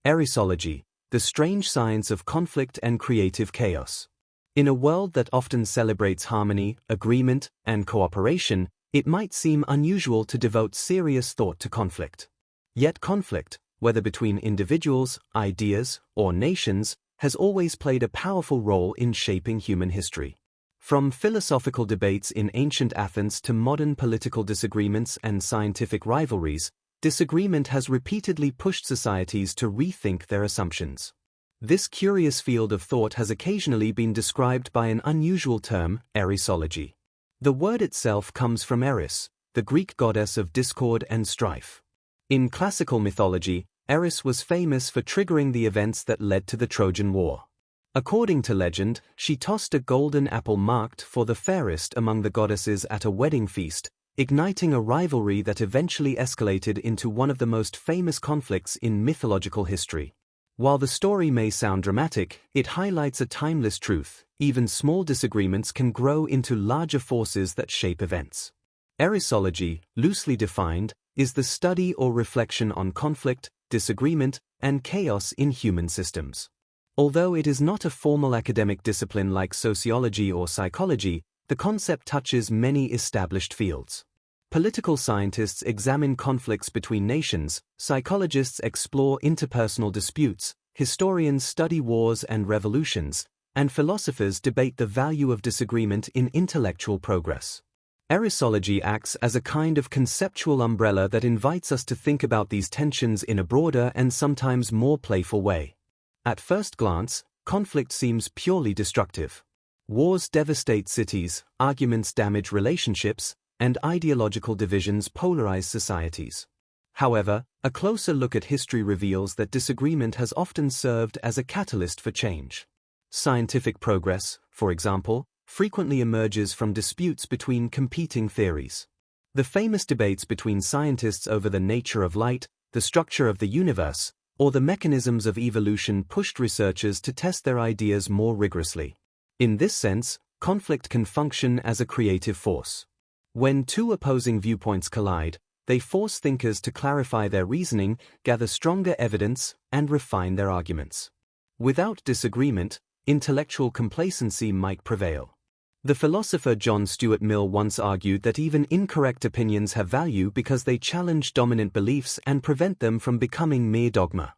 Erisology, the strange science of conflict and creative chaos. In a world that often celebrates harmony, agreement, and cooperation, it might seem unusual to devote serious thought to conflict. Yet conflict, whether between individuals, ideas, or nations, has always played a powerful role in shaping human history. From philosophical debates in ancient Athens to modern political disagreements and scientific rivalries, disagreement has repeatedly pushed societies to rethink their assumptions. This curious field of thought has occasionally been described by an unusual term, erisology. The word itself comes from Eris, the Greek goddess of discord and strife. In classical mythology, Eris was famous for triggering the events that led to the Trojan War. According to legend, she tossed a golden apple marked for the fairest among the goddesses at a wedding feast, igniting a rivalry that eventually escalated into one of the most famous conflicts in mythological history. While the story may sound dramatic, it highlights a timeless truth: even small disagreements can grow into larger forces that shape events. Erisology, loosely defined, is the study or reflection on conflict, disagreement, and chaos in human systems. Although it is not a formal academic discipline like sociology or psychology, the concept touches many established fields. Political scientists examine conflicts between nations, psychologists explore interpersonal disputes, historians study wars and revolutions, and philosophers debate the value of disagreement in intellectual progress. Erisology acts as a kind of conceptual umbrella that invites us to think about these tensions in a broader and sometimes more playful way. At first glance, conflict seems purely destructive. Wars devastate cities, arguments damage relationships, and ideological divisions polarize societies. However, a closer look at history reveals that disagreement has often served as a catalyst for change. Scientific progress, for example, frequently emerges from disputes between competing theories. The famous debates between scientists over the nature of light, the structure of the universe, or the mechanisms of evolution pushed researchers to test their ideas more rigorously. In this sense, conflict can function as a creative force. When two opposing viewpoints collide, they force thinkers to clarify their reasoning, gather stronger evidence, and refine their arguments. Without disagreement, intellectual complacency might prevail. The philosopher John Stuart Mill once argued that even incorrect opinions have value because they challenge dominant beliefs and prevent them from becoming mere dogma.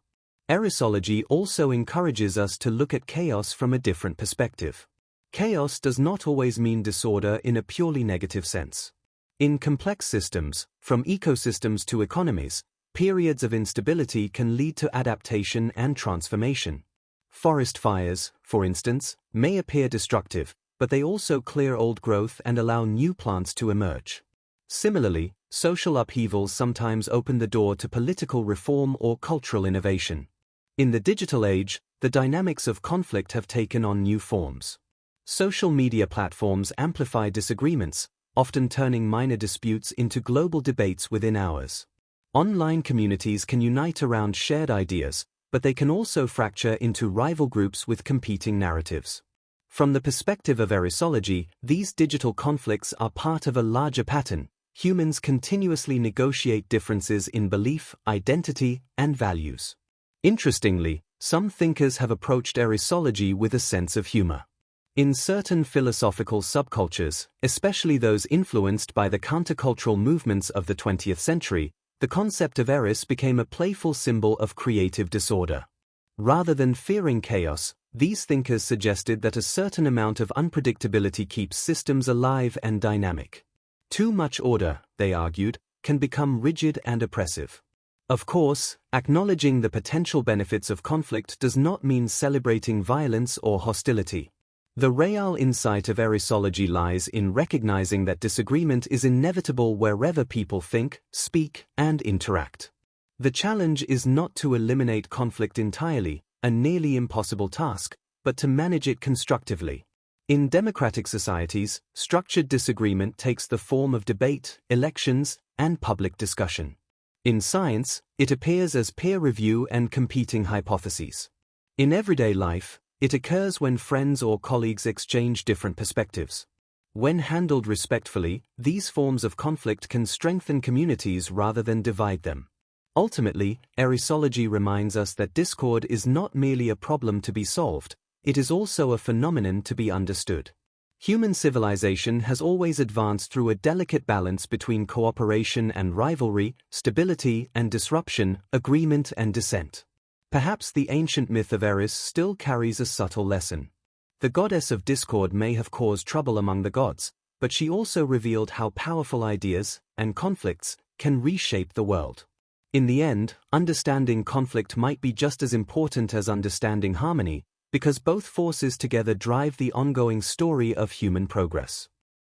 Erisology also encourages us to look at chaos from a different perspective. Chaos does not always mean disorder in a purely negative sense. In complex systems, from ecosystems to economies, periods of instability can lead to adaptation and transformation. Forest fires, for instance, may appear destructive, but they also clear old growth and allow new plants to emerge. Similarly, social upheavals sometimes open the door to political reform or cultural innovation. In the digital age, the dynamics of conflict have taken on new forms. Social media platforms amplify disagreements, often turning minor disputes into global debates within hours. Online communities can unite around shared ideas, but they can also fracture into rival groups with competing narratives. From the perspective of erisology, these digital conflicts are part of a larger pattern. Humans continuously negotiate differences in belief, identity, and values. Interestingly, some thinkers have approached erisology with a sense of humor. In certain philosophical subcultures, especially those influenced by the countercultural movements of the 20th century, the concept of eris became a playful symbol of creative disorder. Rather than fearing chaos, these thinkers suggested that a certain amount of unpredictability keeps systems alive and dynamic. Too much order, they argued, can become rigid and oppressive. Of course, acknowledging the potential benefits of conflict does not mean celebrating violence or hostility. The real insight of erisology lies in recognizing that disagreement is inevitable wherever people think, speak, and interact. The challenge is not to eliminate conflict entirely, a nearly impossible task, but to manage it constructively. In democratic societies, structured disagreement takes the form of debate, elections, and public discussion. In science, it appears as peer review and competing hypotheses. In everyday life, it occurs when friends or colleagues exchange different perspectives. When handled respectfully, these forms of conflict can strengthen communities rather than divide them. Ultimately, erisology reminds us that discord is not merely a problem to be solved, it is also a phenomenon to be understood. Human civilization has always advanced through a delicate balance between cooperation and rivalry, stability and disruption, agreement and dissent. Perhaps the ancient myth of Eris still carries a subtle lesson. The goddess of discord may have caused trouble among the gods, but she also revealed how powerful ideas and conflicts can reshape the world. In the end, understanding conflict might be just as important as understanding harmony, because both forces together drive the ongoing story of human progress.